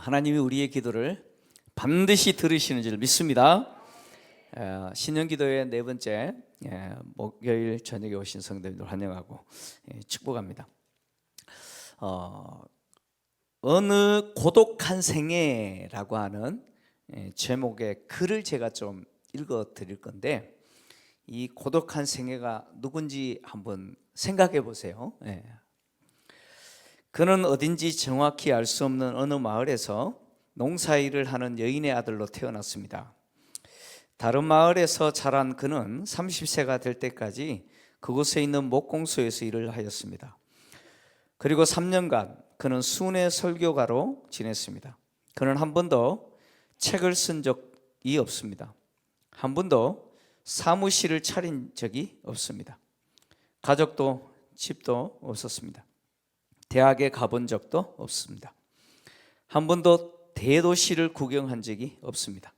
하나님이 우리의 기도를 반드시 들으시는 줄 믿습니다. 신년기도의 네 번째 목요일 저녁에 오신 성도님들 환영하고 축복합니다. 어느 고독한 생애라고 하는 제목의 글을 제가 좀 읽어 드릴 건데, 이 고독한 생애가 누군지 한번 생각해 보세요. 그는 어딘지 정확히 알 수 없는 어느 마을에서 농사일을 하는 여인의 아들로 태어났습니다. 다른 마을에서 자란 그는 30세가 될 때까지 그곳에 있는 목공소에서 일을 하였습니다. 그리고 3년간 그는 순회 설교가로 지냈습니다. 그는 한 번도 책을 쓴 적이 없습니다. 한 번도 사무실을 차린 적이 없습니다. 가족도 집도 없었습니다. 대학에 가본 적도 없습니다. 한 번도 대도시를 구경한 적이 없습니다.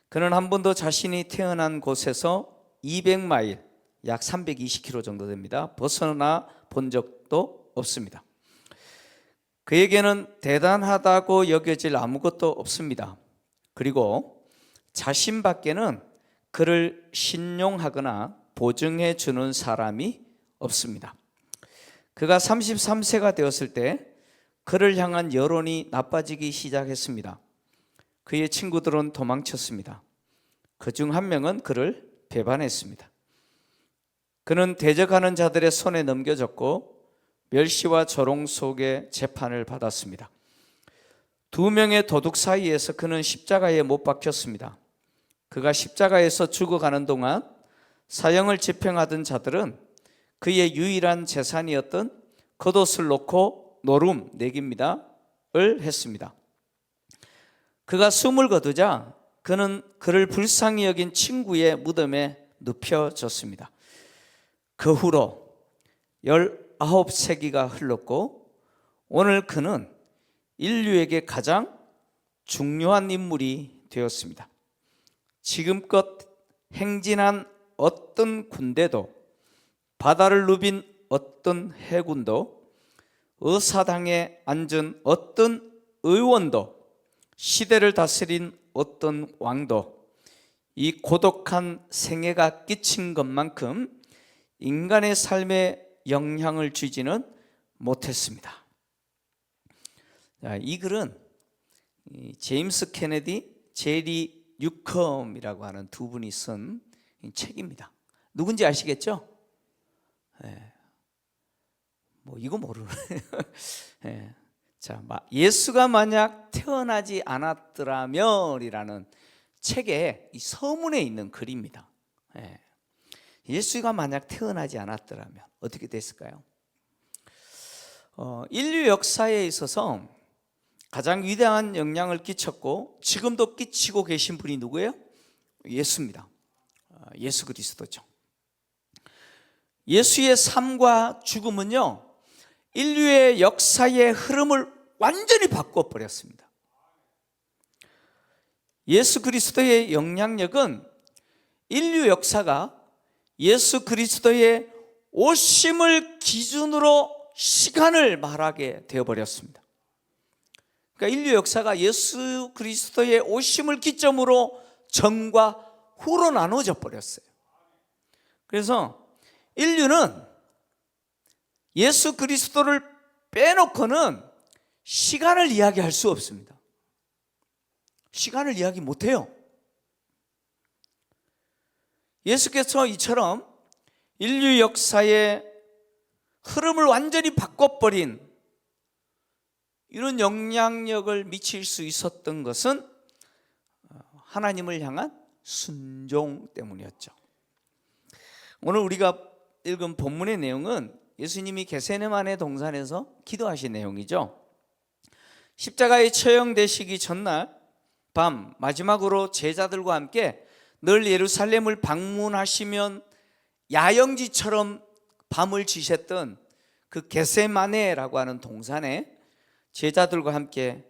그는 한 번도 자신이 태어난 곳에서 200마일, 약 320km 정도 됩니다, 벗어나 본 적도 없습니다. 그에게는 대단하다고 여겨질 아무것도 없습니다. 그리고 자신밖에는 그를 신용하거나 보증해 주는 사람이 없습니다. 그가 33세가 되었을 때 그를 향한 여론이 나빠지기 시작했습니다. 그의 친구들은 도망쳤습니다. 그중 한 명은 그를 배반했습니다. 그는 대적하는 자들의 손에 넘겨졌고 멸시와 조롱 속에 재판을 받았습니다. 두 명의 도둑 사이에서 그는 십자가에 못 박혔습니다. 그가 십자가에서 죽어가는 동안 사형을 집행하던 자들은 그의 유일한 재산이었던 겉옷을 놓고 노름 내깁니다 을 했습니다. 그가 숨을 거두자 그는 그를 불쌍히 여긴 친구의 무덤에 눕혀졌습니다. 그 후로 19세기가 흘렀고 오늘 그는 인류에게 가장 중요한 인물이 되었습니다. 지금껏 행진한 어떤 군대도, 바다를 누빈 어떤 해군도, 의사당에 앉은 어떤 의원도, 시대를 다스린 어떤 왕도 이 고독한 생애가 끼친 것만큼 인간의 삶에 영향을 주지는 못했습니다. 이 글은 제임스 케네디, 제리 뉴컴이라고 하는 두 분이 쓴 책입니다. 누군지 아시겠죠? 이거 모르네. 자, 예수가 만약 태어나지 않았더라면이라는 책의 이 서문에 있는 글입니다. 예수가 만약 태어나지 않았더라면 어떻게 됐을까요? 인류 역사에 있어서 가장 위대한 영향을 끼쳤고 지금도 끼치고 계신 분이 누구예요? 예수입니다. 예수 그리스도죠. 예수의 삶과 죽음은요, 인류의 역사의 흐름을 완전히 바꿔버렸습니다. 예수 그리스도의 영향력은 인류 역사가 예수 그리스도의 오심을 기준으로 시간을 말하게 되어버렸습니다. 그러니까 인류 역사가 예수 그리스도의 오심을 기점으로 전과 후로 나눠져 버렸어요. 그래서 인류는 예수 그리스도를 빼놓고는 시간을 이야기할 수 없습니다. 시간을 이야기 못해요. 예수께서 이처럼 인류 역사의 흐름을 완전히 바꿔버린 이런 영향력을 미칠 수 있었던 것은 하나님을 향한 순종 때문이었죠. 오늘 우리가 읽은 본문의 내용은 예수님이 겟세마네 동산에서 기도하신 내용이죠. 십자가에 처형되시기 전날 밤 마지막으로 제자들과 함께 늘 예루살렘을 방문하시면 야영지처럼 밤을 지셨던 그 겟세마네라고 하는 동산에 제자들과 함께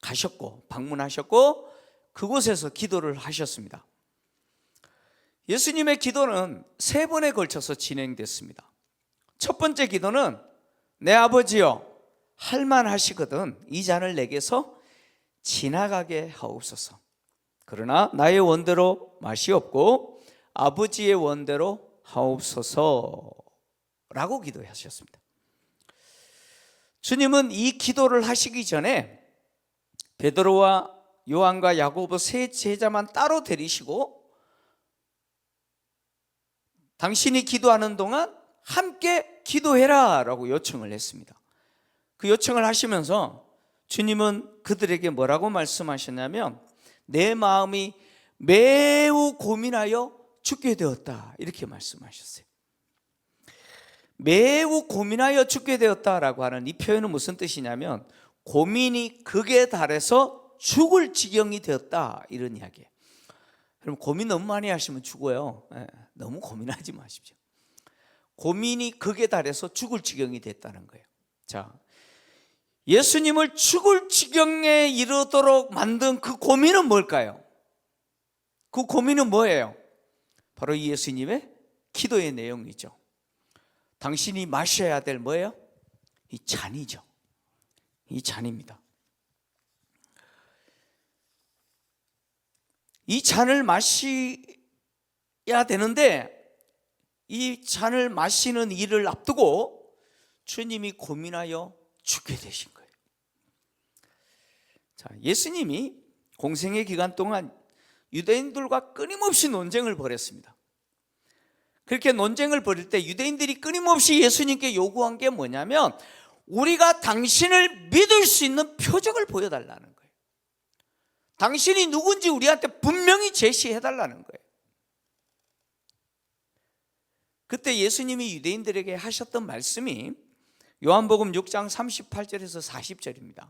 가셨고 방문하셨고 그곳에서 기도를 하셨습니다. 예수님의 기도는 세 번에 걸쳐서 진행됐습니다. 첫 번째 기도는 내 아버지여 할만하시거든 이 잔을 내게서 지나가게 하옵소서. 그러나 나의 원대로 마시옵고 아버지의 원대로 하옵소서 라고 기도하셨습니다. 주님은 이 기도를 하시기 전에 베드로와 요한과 야고보 세 제자만 따로 데리시고 당신이 기도하는 동안 함께 기도해라 라고 요청을 했습니다. 그 요청을 하시면서 주님은 그들에게 뭐라고 말씀하셨냐면 내 마음이 매우 고민하여 죽게 되었다 이렇게 말씀하셨어요. 매우 고민하여 죽게 되었다라고 하는 이 표현은 무슨 뜻이냐면 고민이 극에 달해서 죽을 지경이 되었다 이런 이야기예요. 그럼 고민 너무 많이 하시면 죽어요. 너무 고민하지 마십시오. 고민이 극에 달해서 죽을 지경이 됐다는 거예요. 자, 예수님을 죽을 지경에 이르도록 만든 그 고민은 뭘까요? 그 고민은 뭐예요? 바로 이 예수님의 기도의 내용이죠. 당신이 마셔야 될 뭐예요? 이 잔이죠. 이 잔입니다. 이 잔을 마셔야 되는데 이 잔을 마시는 일을 앞두고 주님이 고민하여 죽게 되신 거예요. 자, 예수님이 공생의 기간 동안 유대인들과 끊임없이 논쟁을 벌였습니다. 그렇게 논쟁을 벌일 때 유대인들이 끊임없이 예수님께 요구한 게 뭐냐면 우리가 당신을 믿을 수 있는 표적을 보여달라는 거예요. 당신이 누군지 우리한테 분명히 제시해달라는 거예요. 그때 예수님이 유대인들에게 하셨던 말씀이 요한복음 6장 38절에서 40절입니다.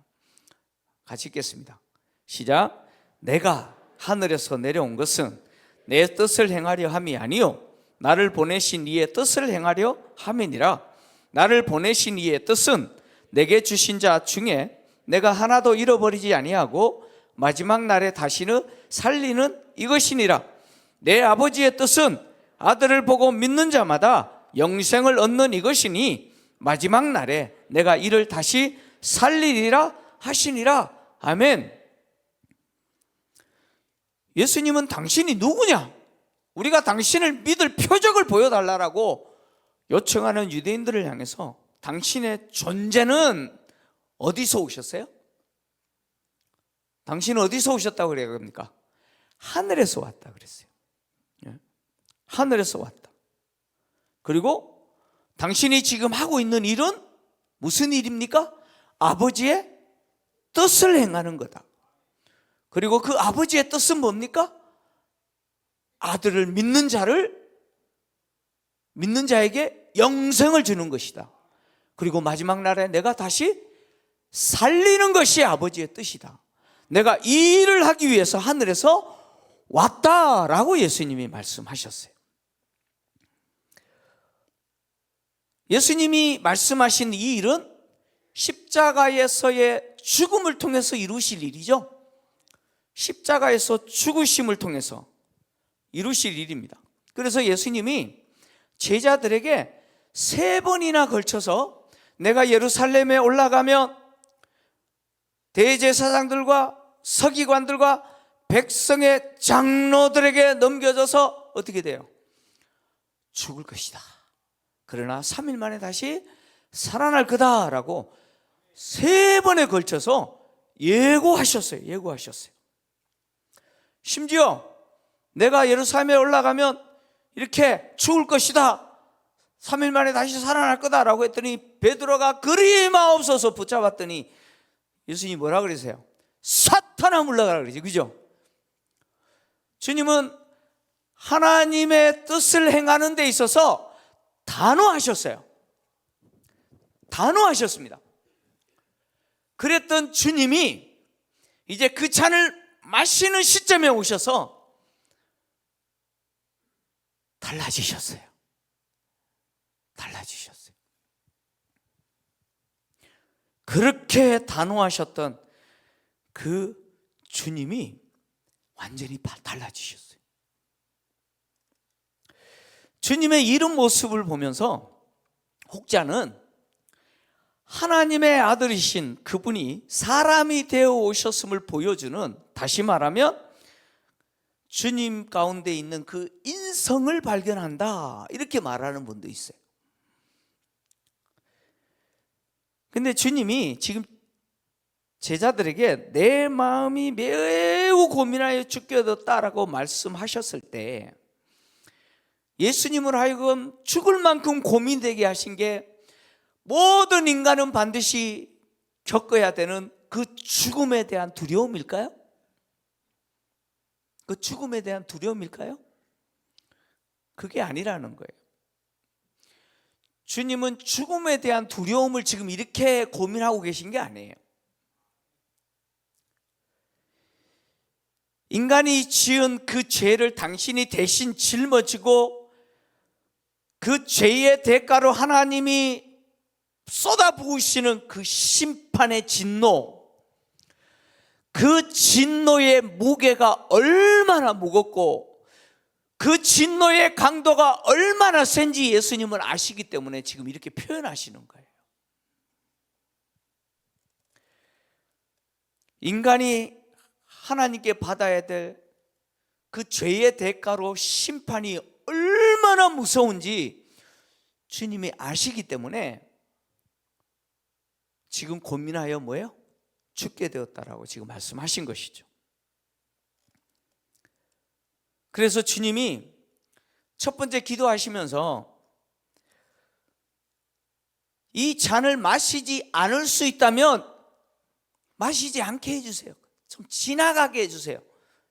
같이 읽겠습니다. 시작. 내가 하늘에서 내려온 것은 내 뜻을 행하려 함이 아니요 나를 보내신 이의 뜻을 행하려 함이니라. 나를 보내신 이의 뜻은 내게 주신 자 중에 내가 하나도 잃어버리지 아니하고 마지막 날에 다시는 살리는 이것이니라. 내 아버지의 뜻은 아들을 보고 믿는 자마다 영생을 얻는 이것이니 마지막 날에 내가 이를 다시 살리리라 하시니라. 아멘. 예수님은 당신이 누구냐? 우리가 당신을 믿을 표적을 보여달라고 요청하는 유대인들을 향해서 당신의 존재는 어디서 오셨어요? 당신은 어디서 오셨다고 그래야 합니까? 하늘에서 왔다 그랬어요. 하늘에서 왔다. 그리고 당신이 지금 하고 있는 일은 무슨 일입니까? 아버지의 뜻을 행하는 거다. 그리고 그 아버지의 뜻은 뭡니까? 아들을 믿는 자에게 영생을 주는 것이다. 그리고 마지막 날에 내가 다시 살리는 것이 아버지의 뜻이다. 내가 이 일을 하기 위해서 하늘에서 왔다라고 예수님이 말씀하셨어요. 예수님이 말씀하신 이 일은 십자가에서의 죽음을 통해서 이루실 일이죠. 십자가에서 죽으심을 통해서 이루실 일입니다. 그래서 예수님이 제자들에게 3번이나 걸쳐서 내가 예루살렘에 올라가면 대제사장들과 서기관들과 백성의 장로들에게 넘겨져서 어떻게 돼요? 죽을 것이다. 그러나 3일 만에 다시 살아날 거다라고 3번에 걸쳐서 예고하셨어요. 심지어 내가 예루살렘에 올라가면 이렇게 죽을 것이다. 3일 만에 다시 살아날 거다라고 했더니 베드로가 그리 마옵소서 붙잡았더니 예수님이 뭐라 그러세요? 사탄아 물러가라 그러지, 그죠? 주님은 하나님의 뜻을 행하는 데 있어서 단호하셨어요. 단호하셨습니다. 그랬던 주님이 이제 그 잔을 마시는 시점에 오셔서 달라지셨어요. 그렇게 단호하셨던 그 주님이 완전히 달라지셨어요. 주님의 이런 모습을 보면서 혹자는 하나님의 아들이신 그분이 사람이 되어 오셨음을 보여주는, 다시 말하면 주님 가운데 있는 그 인성을 발견한다, 이렇게 말하는 분도 있어요. 근데 주님이 지금 제자들에게 내 마음이 매우 고민하여 죽게 되었다라고 말씀하셨을 때, 예수님을 하여금 죽을 만큼 고민되게 하신 게 모든 인간은 반드시 겪어야 되는 그 죽음에 대한 두려움일까요? 그 죽음에 대한 두려움일까요? 그게 아니라는 거예요. 주님은 죽음에 대한 두려움을 지금 이렇게 고민하고 계신 게 아니에요. 인간이 지은 그 죄를 당신이 대신 짊어지고 그 죄의 대가로 하나님이 쏟아부으시는 그 심판의 진노, 그 진노의 무게가 얼마나 무겁고 그 진노의 강도가 얼마나 센지 예수님은 아시기 때문에 지금 이렇게 표현하시는 거예요. 인간이 하나님께 받아야 될 그 죄의 대가로 심판이 얼마나 무서운지 주님이 아시기 때문에 지금 고민하여 뭐예요? 죽게 되었다라고 지금 말씀하신 것이죠. 그래서 주님이 첫 번째 기도하시면서 이 잔을 마시지 않을 수 있다면 마시지 않게 해주세요. 좀 지나가게 해주세요.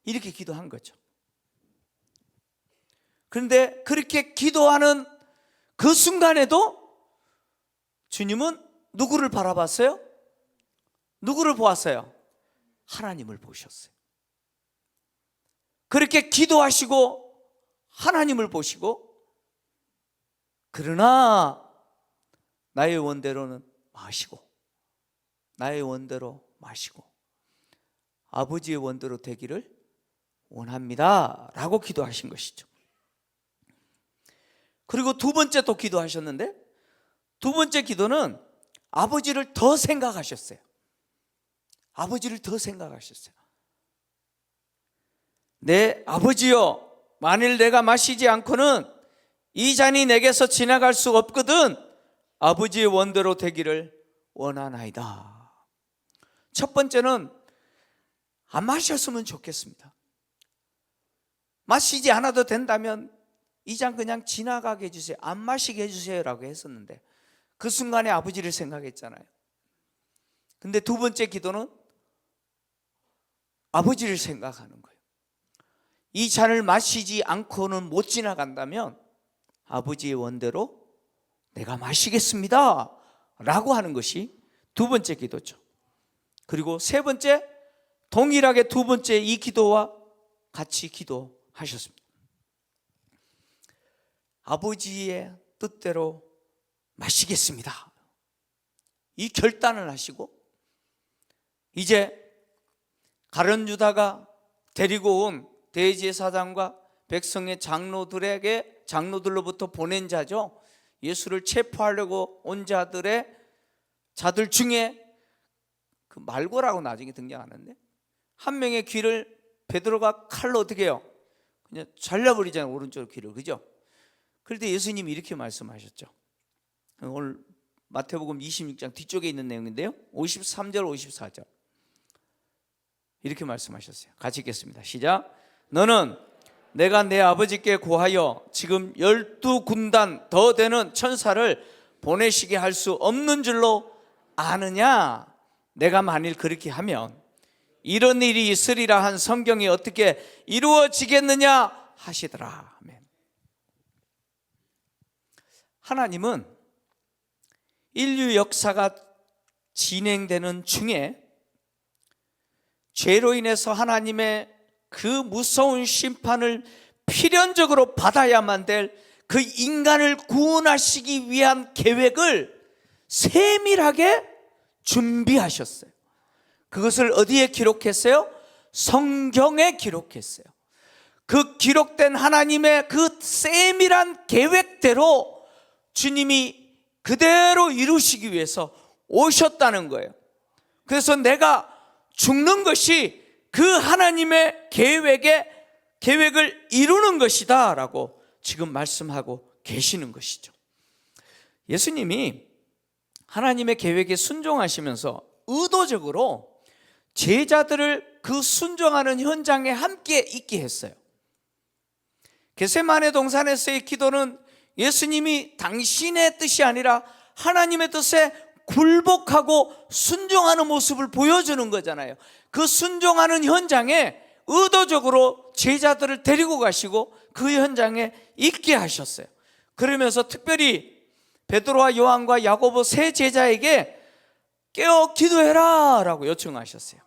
이렇게 기도한 거죠. 그런데 그렇게 기도하는 그 순간에도 주님은 누구를 바라봤어요? 누구를 보았어요? 하나님을 보셨어요. 그렇게 기도하시고 하나님을 보시고, 그러나 나의 원대로는 마시고 나의 원대로 마시고 아버지의 원대로 되기를 원합니다 라고 기도하신 것이죠. 그리고 두 번째 또 기도하셨는데, 두 번째 기도는 아버지를 더 생각하셨어요. 아버지를 더 생각하셨어요. 내 아버지여, 만일 내가 마시지 않고는 이 잔이 내게서 지나갈 수 없거든 아버지의 원대로 되기를 원하나이다. 첫 번째는 안 마셨으면 좋겠습니다. 마시지 않아도 된다면 이 잔 그냥 지나가게 해주세요. 안 마시게 해주세요 라고 했었는데 그 순간에 아버지를 생각했잖아요. 근데 두 번째 기도는 아버지를 생각하는 거예요. 이 잔을 마시지 않고는 못 지나간다면 아버지의 원대로 내가 마시겠습니다 라고 하는 것이 두 번째 기도죠. 그리고 세 번째, 동일하게 두 번째 이 기도와 같이 기도하셨습니다. 아버지의 뜻대로 마시겠습니다. 이 결단을 하시고, 이제 가룟 유다가 데리고 온 대제사장과 백성의 장로들로부터 보낸 자죠. 예수를 체포하려고 온 자들 중에 그 말고라고 나중에 등장하는데, 한 명의 귀를 베드로가 칼로 어떻게 해요? 그냥 잘라버리잖아요, 오른쪽 귀를. 그죠? 그럴 때 예수님이 이렇게 말씀하셨죠. 오늘 마태복음 26장 뒤쪽에 있는 내용인데요, 53절 54절 이렇게 말씀하셨어요. 같이 읽겠습니다. 시작. 너는 내가 내 아버지께 고하여 지금 12군단 더 되는 천사를 보내시게 할 수 없는 줄로 아느냐? 내가 만일 그렇게 하면 이런 일이 있으리라 한 성경이 어떻게 이루어지겠느냐 하시더라. 아멘. 하나님은 인류 역사가 진행되는 중에 죄로 인해서 하나님의 그 무서운 심판을 필연적으로 받아야만 될 그 인간을 구원하시기 위한 계획을 세밀하게 준비하셨어요. 그것을 어디에 기록했어요? 성경에 기록했어요. 그 기록된 하나님의 그 세밀한 계획대로 주님이 그대로 이루시기 위해서 오셨다는 거예요. 그래서 내가 죽는 것이 그 하나님의 계획을 이루는 것이다 라고 지금 말씀하고 계시는 것이죠. 예수님이 하나님의 계획에 순종하시면서 의도적으로 제자들을 그 순종하는 현장에 함께 있게 했어요. 겟세마네 동산에서의 기도는 예수님이 당신의 뜻이 아니라 하나님의 뜻에 굴복하고 순종하는 모습을 보여주는 거잖아요. 그 순종하는 현장에 의도적으로 제자들을 데리고 가시고 그 현장에 있게 하셨어요. 그러면서 특별히 베드로와 요한과 야고보 세 제자에게 깨어 기도해라 라고 요청하셨어요.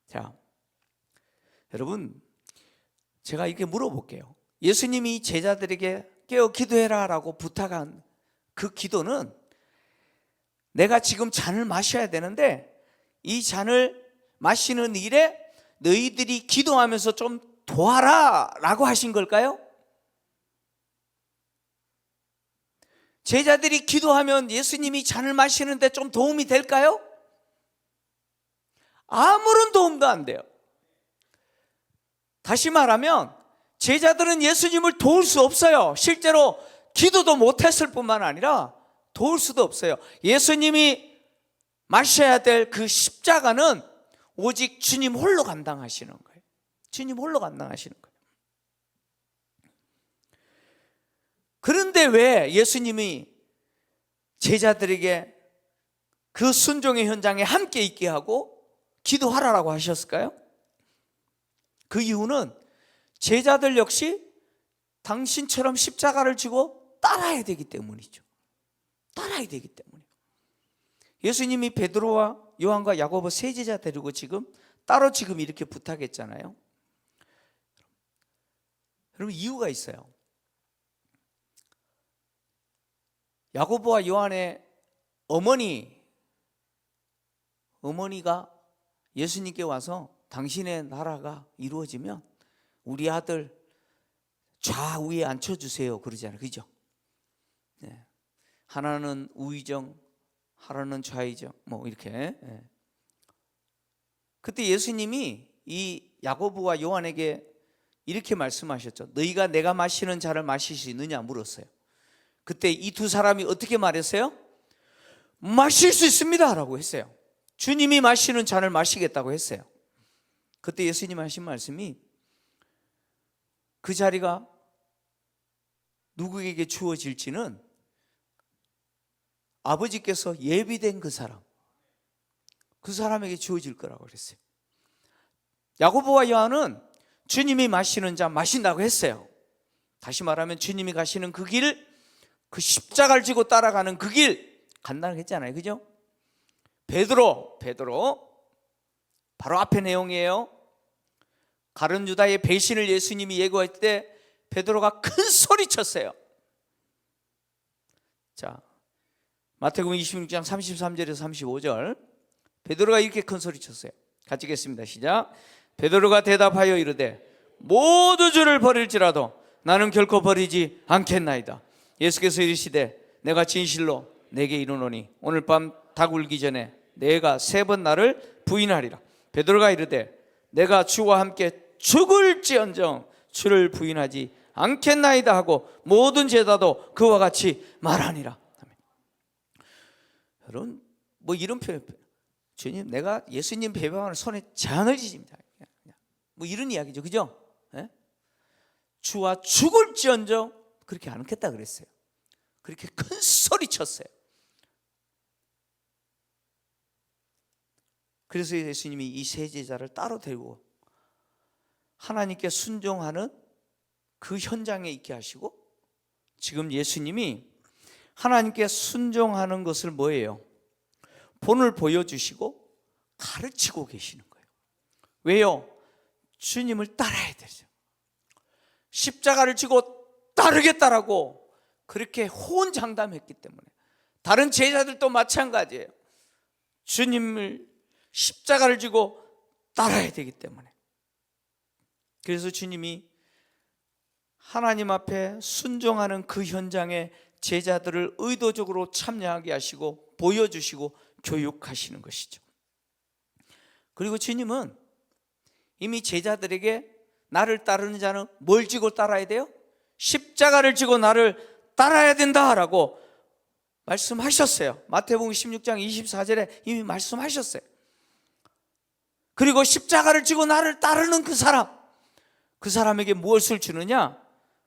자, 여러분, 제가 이렇게 물어볼게요. 예수님이 제자들에게 깨어 기도해라 라고 부탁한 그 기도는 내가 지금 잔을 마셔야 되는데 이 잔을 마시는 일에 너희들이 기도하면서 좀 도와라 라고 하신 걸까요? 제자들이 기도하면 예수님이 잔을 마시는데 좀 도움이 될까요? 아무런 도움도 안 돼요. 다시 말하면 제자들은 예수님을 도울 수 없어요. 실제로 기도도 못했을 뿐만 아니라 도울 수도 없어요. 예수님이 마셔야 될 그 십자가는 오직 주님 홀로 감당하시는 거예요. 주님 홀로 감당하시는 거예요. 그런데 왜 예수님이 제자들에게 그 순종의 현장에 함께 있게 하고 기도하라고 하셨을까요? 그 이유는 제자들 역시 당신처럼 십자가를 지고 따라야 되기 때문이죠. 따라야 되기 때문에. 예수님이 베드로와 요한과 야고보 세 제자 데리고 따로 이렇게 부탁했잖아요. 여러분, 이유가 있어요. 야고보와 요한의 어머니가 예수님께 와서 당신의 나라가 이루어지면 우리 아들 좌우에 앉혀주세요 그러잖아요. 그죠? 네. 하나는 우의정, 하나는 좌의정, 뭐 이렇게. 네. 그때 예수님이 이 야고보와 요한에게 이렇게 말씀하셨죠. 너희가 내가 마시는 잔을 마실 수 있느냐 물었어요. 그때 이 두 사람이 어떻게 말했어요? 마실 수 있습니다 라고 했어요. 주님이 마시는 잔을 마시겠다고 했어요. 그때 예수님 하신 말씀이 그 자리가 누구에게 주어질지는 아버지께서 예비된 그 사람에게 주어질 거라고 그랬어요. 야고보와 요한은 주님이 마시는 잔 마신다고 했어요. 다시 말하면 주님이 가시는 그 길, 그 십자가를 지고 따라가는 그 길 간다고 했잖아요. 그죠? 베드로 바로 앞에 내용이에요. 가룟 유다의 배신을 예수님이 예고할 때 베드로가 큰 소리 쳤어요. 자, 마태복음 26장 33절에서 35절, 베드로가 이렇게 큰 소리 쳤어요. 같이 읽겠습니다. 시작. 베드로가 대답하여 이르되 모두 주를 버릴지라도 나는 결코 버리지 않겠나이다. 예수께서 이르시되 내가 진실로 내게 이르노니 오늘 밤 닭 울기 전에 내가 3번 나를 부인하리라. 베드로가 이르되 내가 주와 함께 죽을지언정 주를 부인하지 않겠나이다 하고 모든 제자도 그와 같이 말하니라. 여러분, 뭐 이런 표현, 주님, 내가 예수님 배반하는 손에 잔을 지집니다. 뭐 이런 이야기죠, 그죠? 네? 주와 죽을지언정 그렇게 안 하겠다 그랬어요. 그렇게 큰 소리 쳤어요. 그래서 예수님이 이 세 제자를 따로 데리고 하나님께 순종하는 그 현장에 있게 하시고, 지금 예수님이 하나님께 순종하는 것을 뭐예요? 본을 보여주시고 가르치고 계시는 거예요. 왜요? 주님을 따라야 되죠. 십자가를 지고 따르겠다라고 그렇게 호언장담했기 때문에. 다른 제자들도 마찬가지예요. 주님을 십자가를 지고 따라야 되기 때문에. 그래서 주님이 하나님 앞에 순종하는 그 현장에 제자들을 의도적으로 참여하게 하시고 보여주시고 교육하시는 것이죠. 그리고 주님은 이미 제자들에게 나를 따르는 자는 뭘 지고 따라야 돼요? 십자가를 지고 나를 따라야 된다라고 말씀하셨어요. 마태복음 16장 24절에 이미 말씀하셨어요. 그리고 십자가를 지고 나를 따르는 그 사람에게 무엇을 주느냐?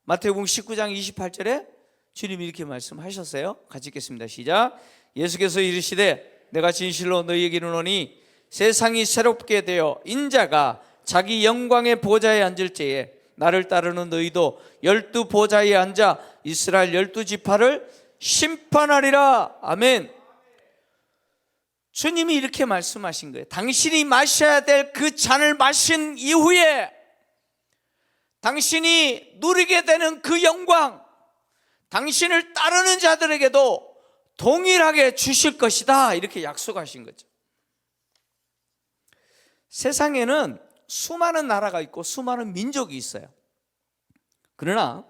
마태복음 19장 28절에 주님이 이렇게 말씀하셨어요. 같이 읽겠습니다. 시작. 예수께서 이르시되 내가 진실로 너희에게 이르노니 세상이 새롭게 되어 인자가 자기 영광의 보좌에 앉을 때에 나를 따르는 너희도 12 보좌에 앉아 이스라엘 12지파를 심판하리라. 아멘. 주님이 이렇게 말씀하신 거예요. 당신이 마셔야 될 그 잔을 마신 이후에 당신이 누리게 되는 그 영광, 당신을 따르는 자들에게도 동일하게 주실 것이다, 이렇게 약속하신 거죠. 세상에는 수많은 나라가 있고 수많은 민족이 있어요. 그러나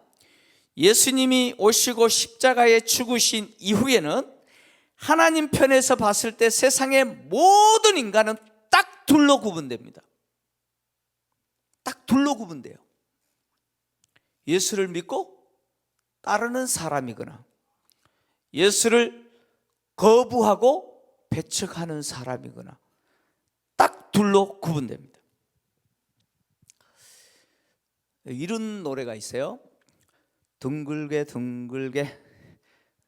예수님이 오시고 십자가에 죽으신 이후에는 하나님 편에서 봤을 때 세상의 모든 인간은 딱 둘로 구분됩니다. 딱 둘로 구분돼요. 예수를 믿고 따르는 사람이거나 예수를 거부하고 배척하는 사람이거나 딱 둘로 구분됩니다. 이런 노래가 있어요. 둥글게 둥글게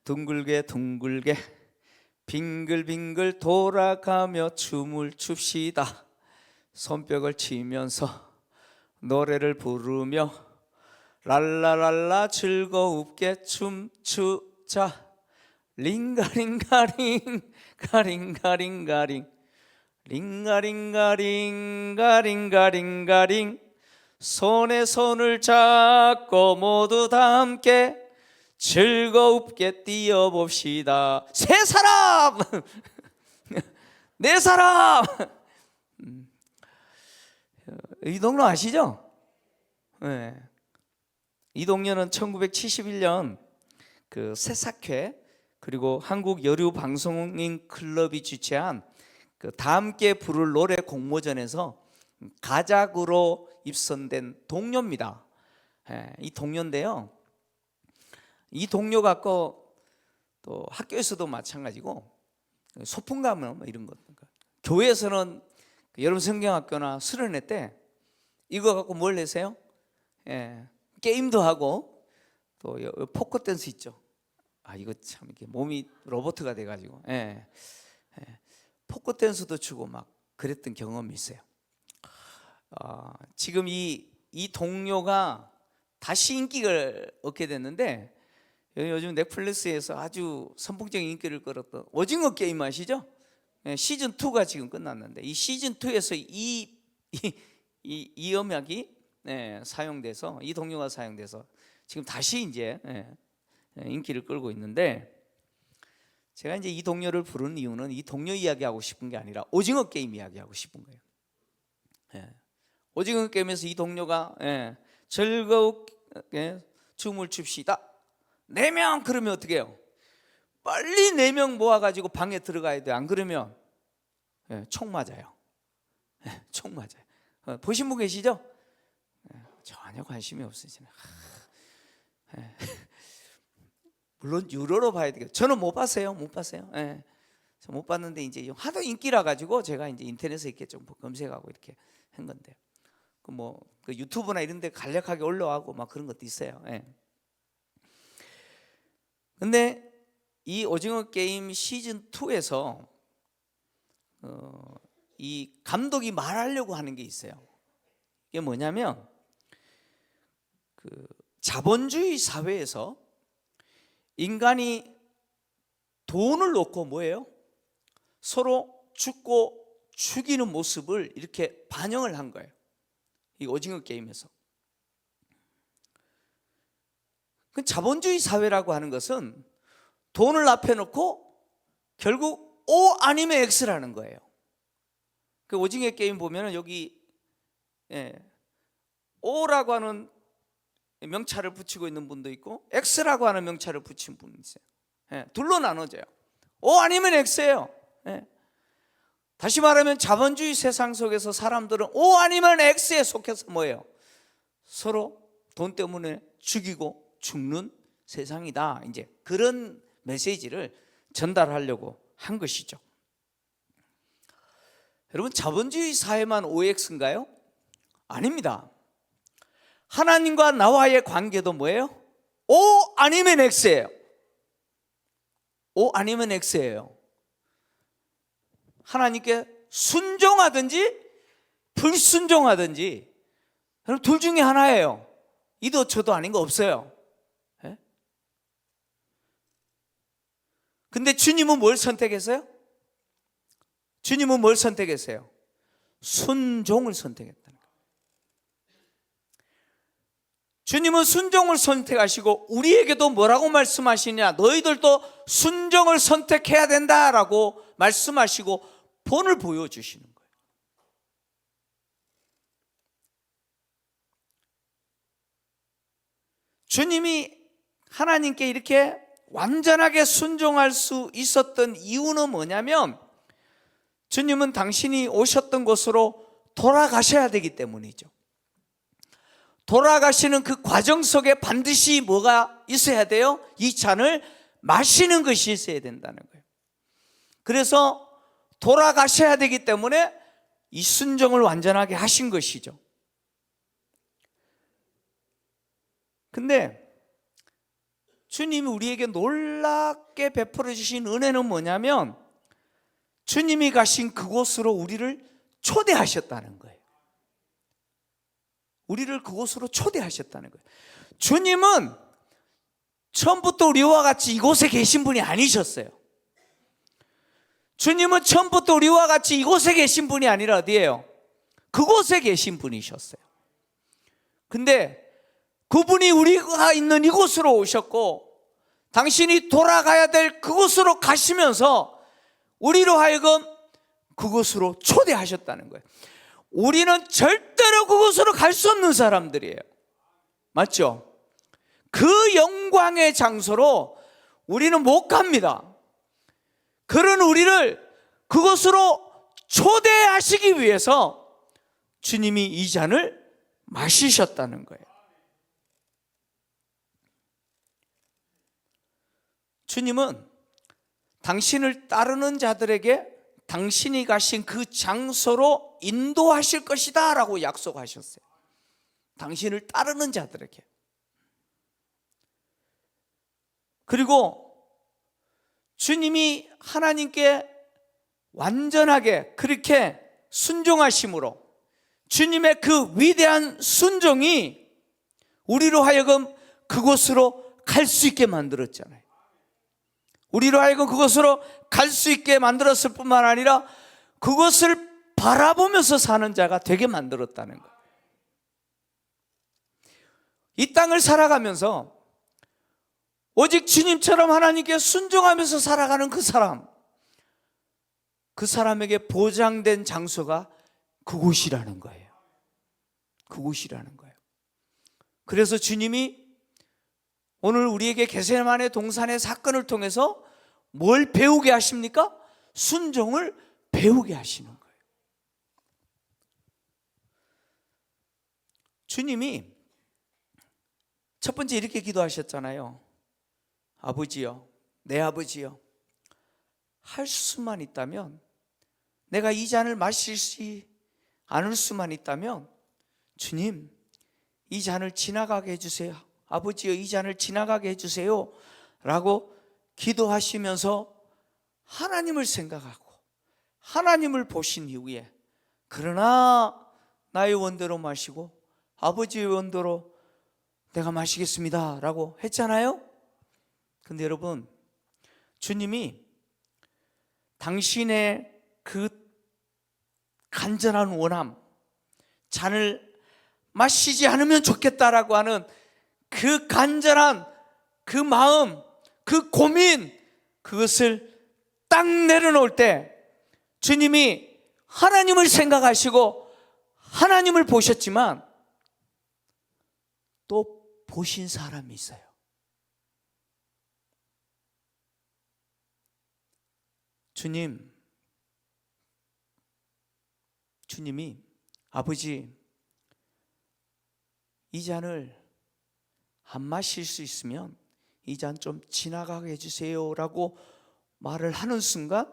둥글게 둥글게 빙글빙글 돌아가며 춤을 춥시다. 손뼉을 치면서 노래를 부르며 랄라랄라 즐거웁게 춤추자. 링가링가링 가링가링가링 링가링가링 가링가링가링 손에 손을 잡고 모두 다 함께 즐겁게 뛰어봅시다. 세 사람! 네 사람! 이 동료 아시죠? 네. 이 동료는 1971년 그 새싹회 그리고 한국 여류 방송인 클럽이 주최한 그 다 함께 부를 노래 공모전에서 가작으로 입선된 동료입니다. 이 동료인데요, 이 동료 갖고 또 학교에서도 마찬가지고 소풍 가면 뭐 이런 것, 교회에서는 여러분 성경학교나 수련회 때 이거 갖고 뭘 내세요? 게임도 하고 또 포커 댄스 있죠. 이거 참 이렇게 몸이 로봇가 돼가지고 포커 댄스도 추고 막 그랬던 경험이 있어요. 지금 이 동료가 다시 인기를 얻게 됐는데 요즘 넷플릭스에서 아주 선풍적인 인기를 끌었던 오징어 게임 아시죠? 시즌 2가 지금 끝났는데 이 시즌 2에서 이 음악이 사용돼서 이 동료가 사용돼서 지금 다시 이제 인기를 끌고 있는데, 제가 이제 이 동료를 부른 이유는 이 동료 이야기하고 싶은 게 아니라 오징어 게임 이야기하고 싶은 거예요. 오징어 게임에서 이 동료가 즐겁게 춤을 춥시다. 4명 그러면 어떻게 해요? 빨리 4명 모아가지고 방에 들어가야 돼요. 안 그러면 총 맞아요. 총 맞아요. 보신 분 계시죠? 전혀 관심이 없으시네. 물론 유료로 봐야 되겠죠. 저는 못 봤어요. 못 봤어요. 저 못 봤는데 이제 하도 인기라 가지고 제가 이제 인터넷에 이렇게 좀 검색하고 이렇게 한 건데, 그 유튜브나 이런 데 간략하게 올라가고 막 그런 것도 있어요. 근데 이 오징어 게임 시즌 2에서 이 감독이 말하려고 하는 게 있어요. 이게 뭐냐면 그 자본주의 사회에서 인간이 돈을 놓고 뭐예요? 서로 죽고 죽이는 모습을 이렇게 반영을 한 거예요. 이 오징어 게임에서. 그 자본주의 사회라고 하는 것은 돈을 앞에 놓고 결국 O 아니면 X라는 거예요. 그 오징어 게임 보면은 여기 O라고 하는 명찰을 붙이고 있는 분도 있고 X라고 하는 명찰을 붙인 분이 있어요. 둘로 나눠져요. O 아니면 X예요. 예. 다시 말하면 자본주의 세상 속에서 사람들은 O 아니면 X에 속해서 뭐예요? 서로 돈 때문에 죽이고 죽는 세상이다. 이제 그런 메시지를 전달하려고 한 것이죠. 여러분, 자본주의 사회만 OX인가요? 아닙니다. 하나님과 나와의 관계도 뭐예요? O 아니면 X예요. O 아니면 X예요. 하나님께 순종하든지 불순종하든지, 여러분, 둘 중에 하나예요. 이도 저도 아닌 거 없어요. 예? 근데 주님은 뭘 선택했어요? 주님은 뭘 선택했어요? 순종을 선택했다는 거예요. 주님은 순종을 선택하시고 우리에게도 뭐라고 말씀하시냐? 너희들도 순종을 선택해야 된다라고 말씀하시고 본을 보여주시는 거예요. 주님이 하나님께 이렇게 완전하게 순종할 수 있었던 이유는 뭐냐면, 주님은 당신이 오셨던 곳으로 돌아가셔야 되기 때문이죠. 돌아가시는 그 과정 속에 반드시 뭐가 있어야 돼요? 이 잔을 마시는 것이 있어야 된다는 거예요. 그래서 돌아가셔야 되기 때문에 이 순종을 완전하게 하신 것이죠. 근데 주님이 우리에게 놀랍게 베풀어 주신 은혜는 뭐냐면, 주님이 가신 그곳으로 우리를 초대하셨다는 거예요. 우리를 그곳으로 초대하셨다는 거예요. 주님은 처음부터 우리와 같이 이곳에 계신 분이 아니셨어요. 주님은 처음부터 우리와 같이 이곳에 계신 분이 아니라 어디예요? 그곳에 계신 분이셨어요. 근데 그분이 우리가 있는 이곳으로 오셨고, 당신이 돌아가야 될 그곳으로 가시면서 우리로 하여금 그곳으로 초대하셨다는 거예요. 우리는 절대로 그곳으로 갈 수 없는 사람들이에요. 맞죠? 그 영광의 장소로 우리는 못 갑니다. 그런 우리를 그곳으로 초대하시기 위해서 주님이 이 잔을 마시셨다는 거예요. 주님은 당신을 따르는 자들에게 당신이 가신 그 장소로 인도하실 것이다 라고 약속하셨어요. 당신을 따르는 자들에게. 그리고 주님이 하나님께 완전하게 그렇게 순종하심으로, 주님의 그 위대한 순종이 우리로 하여금 그곳으로 갈 수 있게 만들었잖아요. 우리로 하여금 그곳으로 갈 수 있게 만들었을 뿐만 아니라 그것을 바라보면서 사는 자가 되게 만들었다는 거예요. 이 땅을 살아가면서 오직 주님처럼 하나님께 순종하면서 살아가는 그 사람에게 보장된 장소가 그곳이라는 거예요. 그곳이라는 거예요. 그래서 주님이 오늘 우리에게 겟세마네 동산의 사건을 통해서 뭘 배우게 하십니까? 순종을 배우게 하시는 거예요. 주님이 첫 번째 이렇게 기도하셨잖아요. 아버지요, 내 아버지요, 할 수만 있다면, 내가 이 잔을 마시지 않을 수만 있다면 주님, 이 잔을 지나가게 해주세요. 아버지여, 이 잔을 지나가게 해주세요 라고 기도하시면서 하나님을 생각하고 하나님을 보신 이후에, 그러나 나의 원대로 마시고 아버지의 원대로 내가 마시겠습니다 라고 했잖아요. 근데 여러분, 주님이 당신의 그 간절한 원함, 잔을 마시지 않으면 좋겠다라고 하는 그 간절한 그 마음, 그 고민, 그것을 딱 내려놓을 때 주님이 하나님을 생각하시고 하나님을 보셨지만 또 보신 사람이 있어요. 주님, 주님이 아버지 이 잔을 안 마실 수 있으면 이 잔 좀 지나가게 해주세요 라고 말을 하는 순간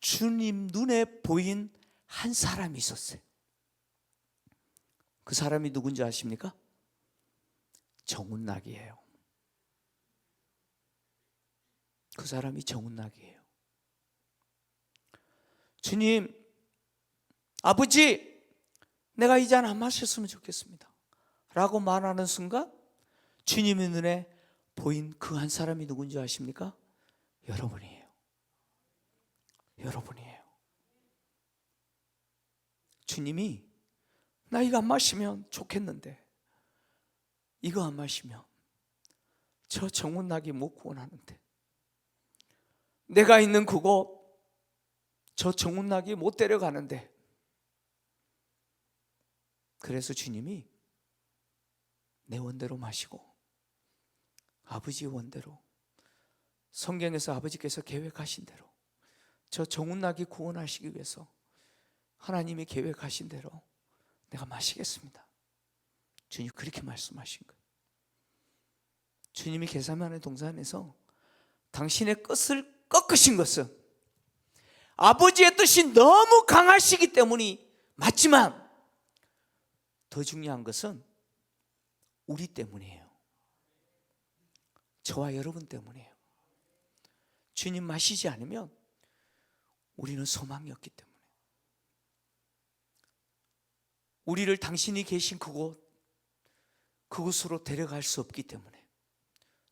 주님 눈에 보인 한 사람이 있었어요. 그 사람이 누군지 아십니까? 정운낙이에요. 그 사람이 정운낙이에요. 주님, 아버지, 내가 이 잔 안 마셨으면 좋겠습니다 라고 말하는 순간 주님의 눈에 보인 그 한 사람이 누군지 아십니까? 여러분이에요. 여러분이에요. 주님이 나 이거 안 마시면 좋겠는데 이거 안 마시면 저 정운낙이 못 구원하는데 내가 있는 그곳 저 정운낙이 못 데려가는데, 그래서 주님이 내 원대로 마시고 아버지 원대로, 성경에서 아버지께서 계획하신 대로 저 정운낙이 구원하시기 위해서 하나님이 계획하신 대로 내가 마시겠습니다. 주님 그렇게 말씀하신 거예요. 주님이 겟세마네 동산에서 당신의 끝을 꺾으신 것은 아버지의 뜻이 너무 강하시기 때문이 맞지만 더 중요한 것은 우리 때문이에요. 저와 여러분 때문이에요. 주님 마시지 않으면 우리는 소망이 없기 때문에, 우리를 당신이 계신 그곳으로 데려갈 수 없기 때문에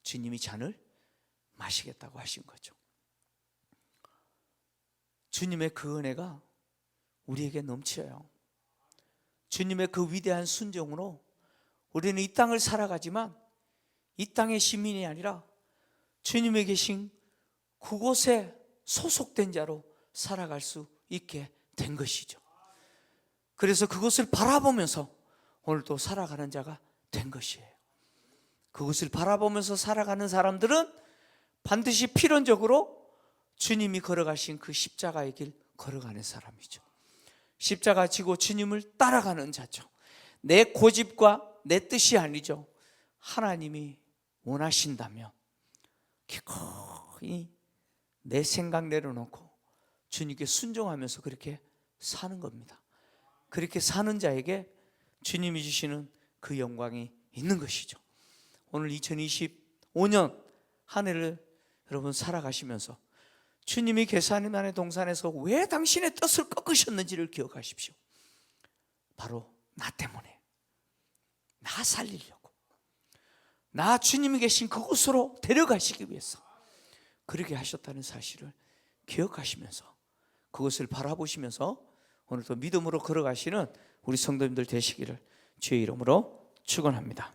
주님이 잔을 마시겠다고 하신 거죠. 주님의 그 은혜가 우리에게 넘쳐요. 주님의 그 위대한 순종으로 우리는 이 땅을 살아가지만 이 땅의 시민이 아니라 주님의 계신 그곳에 소속된 자로 살아갈 수 있게 된 것이죠. 그래서 그것을 바라보면서 오늘도 살아가는 자가 된 것이에요. 그것을 바라보면서 살아가는 사람들은 반드시 필연적으로 주님이 걸어가신 그 십자가의 길 걸어가는 사람이죠. 십자가 지고 주님을 따라가는 자죠. 내 고집과 내 뜻이 아니죠. 하나님이 원하신다면 기꺼이 내 생각 내려놓고 주님께 순종하면서 그렇게 사는 겁니다. 그렇게 사는 자에게 주님이 주시는 그 영광이 있는 것이죠. 오늘 2025년 한 해를 여러분 살아가시면서 주님이 겟세마네 동산에서 왜 당신의 뜻을 꺾으셨는지를 기억하십시오. 바로 나 때문에, 나 살리려고, 나 주님이 계신 그곳으로 데려가시기 위해서 그렇게 하셨다는 사실을 기억하시면서 그것을 바라보시면서 오늘도 믿음으로 걸어가시는 우리 성도님들 되시기를 주의 이름으로 축원합니다.